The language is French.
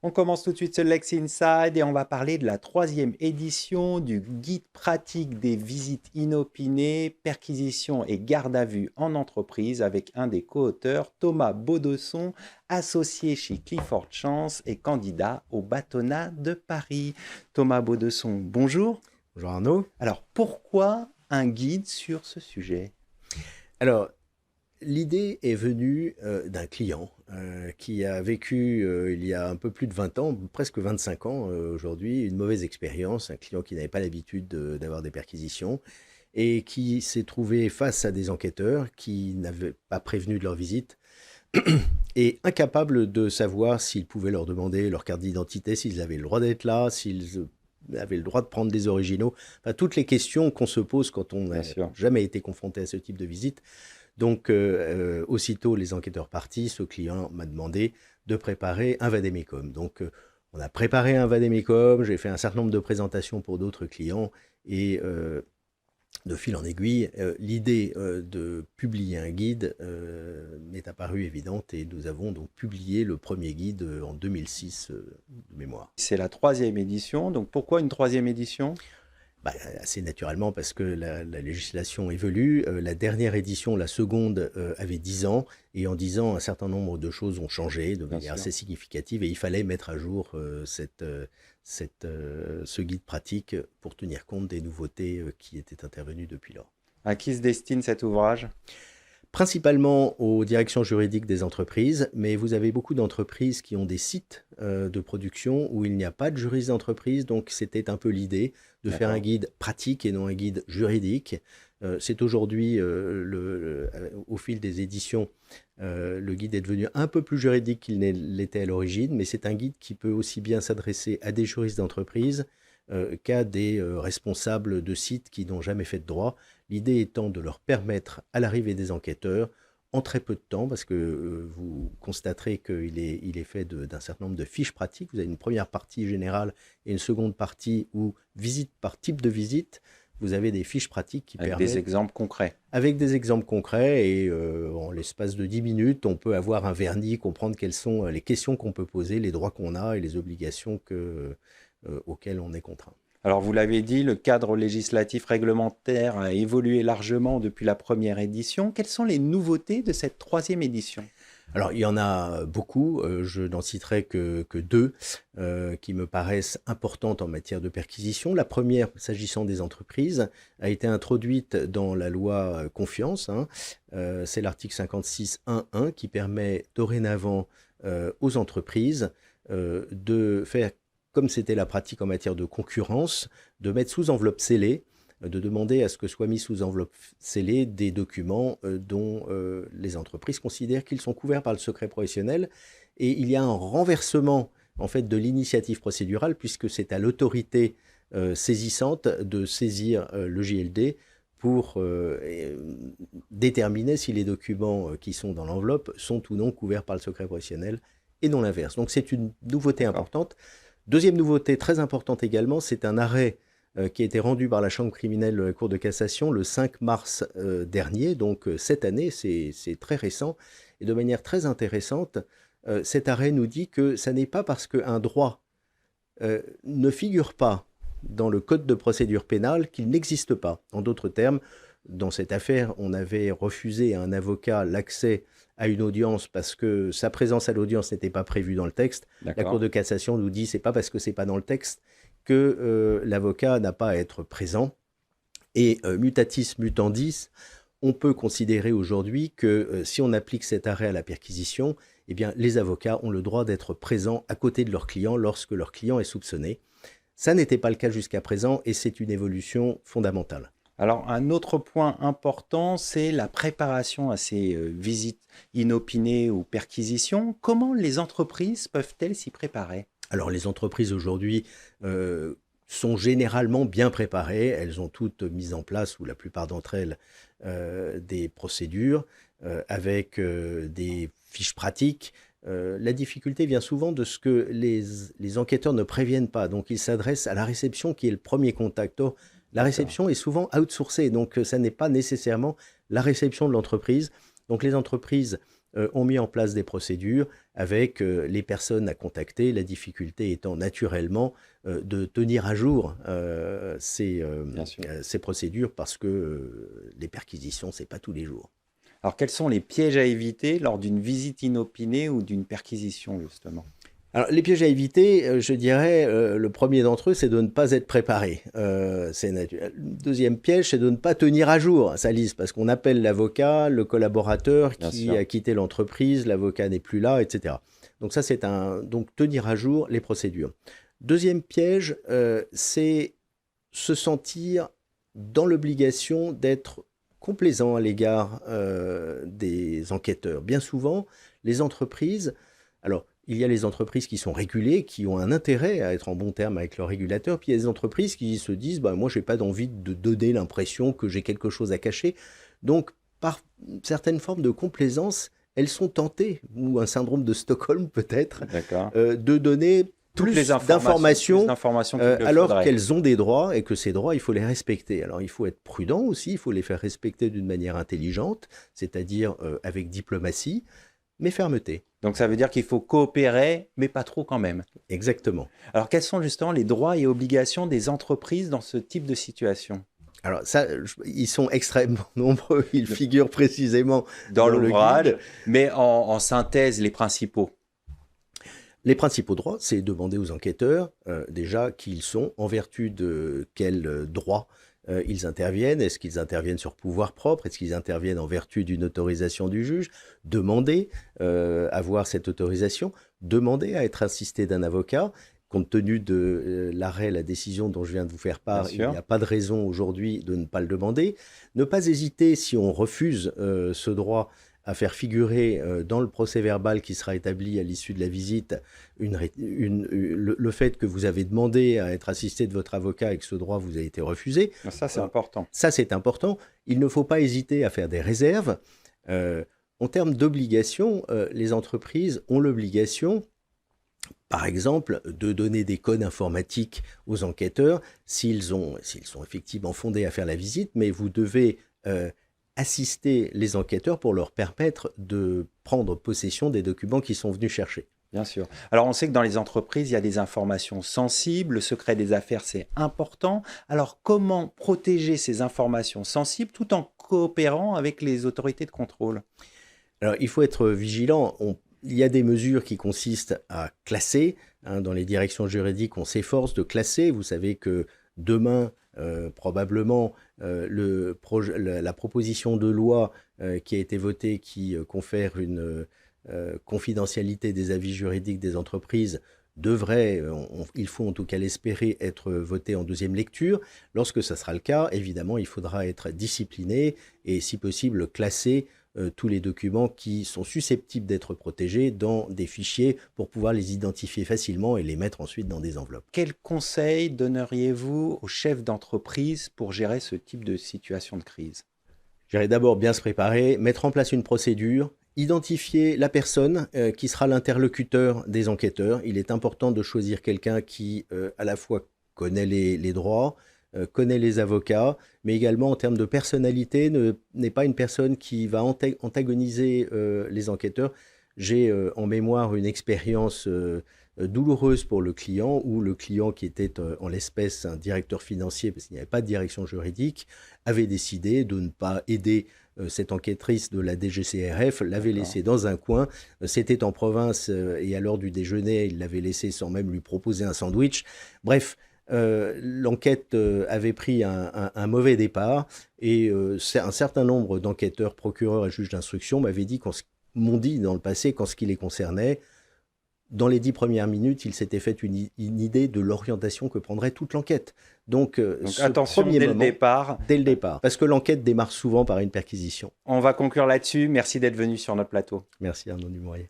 On commence tout de suite ce Lex Inside et on va parler de la troisième édition du guide pratique des visites inopinées, perquisitions et garde à vue en entreprise avec un des co-auteurs, Thomas Baudesson, associé chez Clifford Chance et candidat au bâtonnat de Paris. Thomas Baudesson, bonjour. Bonjour Arnaud. Alors, pourquoi un guide sur ce sujet? Alors, l'idée est venue d'un client qui a vécu il y a un peu plus de 20 ans, presque 25 ans aujourd'hui, une mauvaise expérience, un client qui n'avait pas l'habitude d'avoir des perquisitions et qui s'est trouvé face à des enquêteurs qui n'avaient pas prévenu de leur visite et incapables de savoir s'ils pouvaient leur demander leur carte d'identité, s'ils avaient le droit d'être là, s'ils avaient le droit de prendre des originaux, enfin, toutes les questions qu'on se pose quand on n'a jamais été confronté à ce type de visite. Donc, aussitôt les enquêteurs partis, ce client m'a demandé de préparer un vade-mecum. Donc, on a préparé un vade-mecum, j'ai fait un certain nombre de présentations pour d'autres clients et de fil en aiguille, l'idée de publier un guide m'est apparue évidente et nous avons donc publié le premier guide en 2006 de mémoire. C'est la troisième édition, donc pourquoi une troisième édition? Assez naturellement parce que la législation évolue. La dernière édition, la seconde, avait 10 ans et en 10 ans, un certain nombre de choses ont changé de manière assez significative et il fallait mettre à jour ce guide pratique pour tenir compte des nouveautés qui étaient intervenues depuis lors. À qui se destine cet ouvrage? Principalement aux directions juridiques des entreprises, mais vous avez beaucoup d'entreprises qui ont des sites de production où il n'y a pas de juriste d'entreprise, donc c'était un peu l'idée de faire un guide pratique et non un guide juridique. C'est aujourd'hui, au fil des éditions, le guide est devenu un peu plus juridique qu'il l'était à l'origine, mais c'est un guide qui peut aussi bien s'adresser à des juristes d'entreprise qu'à des responsables de sites qui n'ont jamais fait de droit. L'idée étant de leur permettre, à l'arrivée des enquêteurs, en très peu de temps, parce que vous constaterez qu'il est fait d'un certain nombre de fiches pratiques. Vous avez une première partie générale et une seconde partie où, visite par type de visite, vous avez des fiches pratiques qui permettent... Avec des exemples concrets. Avec des exemples concrets et en l'espace de 10 minutes, on peut avoir un vernis, comprendre quelles sont les questions qu'on peut poser, les droits qu'on a et les obligations auxquelles on est contraint. Alors vous l'avez dit, le cadre législatif réglementaire a évolué largement depuis la première édition. Quelles sont les nouveautés de cette troisième édition? Alors il y en a beaucoup, je n'en citerai que deux qui me paraissent importantes en matière de perquisition. La première, s'agissant des entreprises, a été introduite dans la loi Confiance. C'est l'article 56.1.1 qui permet dorénavant aux entreprises de faire, comme c'était la pratique en matière de concurrence, de mettre sous enveloppe scellée, de demander à ce que soient mis sous enveloppe scellée des documents dont les entreprises considèrent qu'ils sont couverts par le secret professionnel. Et il y a un renversement en fait, de l'initiative procédurale, puisque c'est à l'autorité saisissante de saisir le JLD pour déterminer si les documents qui sont dans l'enveloppe sont ou non couverts par le secret professionnel, et non l'inverse. Donc c'est une nouveauté importante. Deuxième nouveauté très importante également, c'est un arrêt qui a été rendu par la Chambre criminelle de la Cour de cassation le 5 mars dernier, donc cette année, c'est très récent. Et de manière très intéressante, cet arrêt nous dit que ça n'est pas parce qu'un droit ne figure pas dans le Code de procédure pénale qu'il n'existe pas. En d'autres termes, dans cette affaire, on avait refusé à un avocat l'accès à une audience parce que sa présence à l'audience n'était pas prévue dans le texte. La Cour de cassation nous dit que ce n'est pas parce que ce n'est pas dans le texte que l'avocat n'a pas à être présent. Et mutatis mutandis, on peut considérer aujourd'hui que si on applique cet arrêt à la perquisition, eh bien, les avocats ont le droit d'être présents à côté de leur client lorsque leur client est soupçonné. Ça n'était pas le cas jusqu'à présent et c'est une évolution fondamentale. Alors, un autre point important, c'est la préparation à ces visites inopinées ou perquisitions. Comment les entreprises peuvent-elles s'y préparer? Alors, les entreprises aujourd'hui sont généralement bien préparées. Elles ont toutes mis en place, ou la plupart d'entre elles, des procédures avec des fiches pratiques. La difficulté vient souvent de ce que les enquêteurs ne préviennent pas. Donc, ils s'adressent à la réception qui est le premier contact. Or, la réception est souvent outsourcée, donc ça n'est pas nécessairement la réception de l'entreprise. Donc les entreprises ont mis en place des procédures avec les personnes à contacter, la difficulté étant naturellement de tenir à jour ces procédures parce que les perquisitions, ce n'est pas tous les jours. Alors, quels sont les pièges à éviter lors d'une visite inopinée ou d'une perquisition, justement ? Alors, les pièges à éviter, je dirais, le premier d'entre eux, c'est de ne pas être préparé. Le deuxième piège, c'est de ne pas tenir à jour sa liste, parce qu'on appelle l'avocat, le collaborateur qui a quitté l'entreprise, l'avocat n'est plus là, etc. Donc ça, donc tenir à jour les procédures. Deuxième piège, c'est se sentir dans l'obligation d'être complaisant à l'égard des enquêteurs. Bien souvent, les entreprises... Alors, il y a les entreprises qui sont régulées, qui ont un intérêt à être en bon terme avec leurs régulateurs, puis il y a des entreprises qui se disent moi, je n'ai pas envie de donner l'impression que j'ai quelque chose à cacher. Donc, par certaines formes de complaisance, elles sont tentées, ou un syndrome de Stockholm peut-être, de donner plus d'informations alors qu'elles ont des droits et que ces droits, il faut les respecter. Alors, il faut être prudent aussi, il faut les faire respecter d'une manière intelligente, c'est-à-dire avec diplomatie, mais fermeté. Donc ça veut dire qu'il faut coopérer, mais pas trop quand même. Exactement. Alors quels sont justement les droits et obligations des entreprises dans ce type de situation ? Alors ça, ils sont extrêmement nombreux, ils figurent précisément dans l'ouvrage, mais en synthèse, les principaux. Les principaux droits, c'est demander aux enquêteurs déjà qui ils sont, en vertu de quels droits ils interviennent. Est-ce qu'ils interviennent sur pouvoir propre? Est-ce qu'ils interviennent en vertu d'une autorisation du juge? Demander avoir cette autorisation, demander à être assisté d'un avocat. Compte tenu de l'arrêt, la décision dont je viens de vous faire part, il n'y a pas de raison aujourd'hui de ne pas le demander. Ne pas hésiter, si on refuse ce droit, à faire figurer dans le procès-verbal qui sera établi à l'issue de la visite le fait que vous avez demandé à être assisté de votre avocat et que ce droit vous a été refusé. Ça, c'est important. Ça, c'est important. Il ne faut pas hésiter à faire des réserves. En termes d'obligation, les entreprises ont l'obligation, par exemple, de donner des codes informatiques aux enquêteurs s'ils sont effectivement fondés à faire la visite, mais vous devez assister les enquêteurs pour leur permettre de prendre possession des documents qu'ils sont venus chercher. Bien sûr. Alors, on sait que dans les entreprises, il y a des informations sensibles. Le secret des affaires, c'est important. Alors, comment protéger ces informations sensibles tout en coopérant avec les autorités de contrôle? Alors, il faut être vigilant. Il y a des mesures qui consistent à classer. Dans les directions juridiques, on s'efforce de classer. Vous savez que demain, probablement, la proposition de loi qui a été votée, qui confère une confidentialité des avis juridiques des entreprises, devrait, il faut en tout cas l'espérer, être votée en deuxième lecture. Lorsque ça sera le cas, évidemment, il faudra être discipliné et, si possible, classer tous les documents qui sont susceptibles d'être protégés dans des fichiers pour pouvoir les identifier facilement et les mettre ensuite dans des enveloppes. Quels conseils donneriez-vous aux chefs d'entreprise pour gérer ce type de situation de crise? Je dirais d'abord bien se préparer, mettre en place une procédure, identifier la personne qui sera l'interlocuteur des enquêteurs. Il est important de choisir quelqu'un qui à la fois connaît les droits, connaît les avocats, mais également en termes de personnalité, n'est pas une personne qui va antagoniser les enquêteurs. J'ai en mémoire une expérience douloureuse pour le client, où le client, qui était en l'espèce un directeur financier, parce qu'il n'y avait pas de direction juridique, avait décidé de ne pas aider cette enquêtrice de la DGCCRF, l'avait laissée dans un coin. C'était en province et à l'heure du déjeuner, il l'avait laissée sans même lui proposer un sandwich. Bref, l'enquête avait pris un mauvais départ et un certain nombre d'enquêteurs, procureurs et juges d'instruction m'ont dit dans le passé qu'en ce qui les concernait, dans les 10 premières minutes, il s'était fait une idée de l'orientation que prendrait toute l'enquête. Donc attention dès le départ. Dès le départ, parce que l'enquête démarre souvent par une perquisition. On va conclure là-dessus. Merci d'être venu sur notre plateau. Merci Arnaud Dumouriez.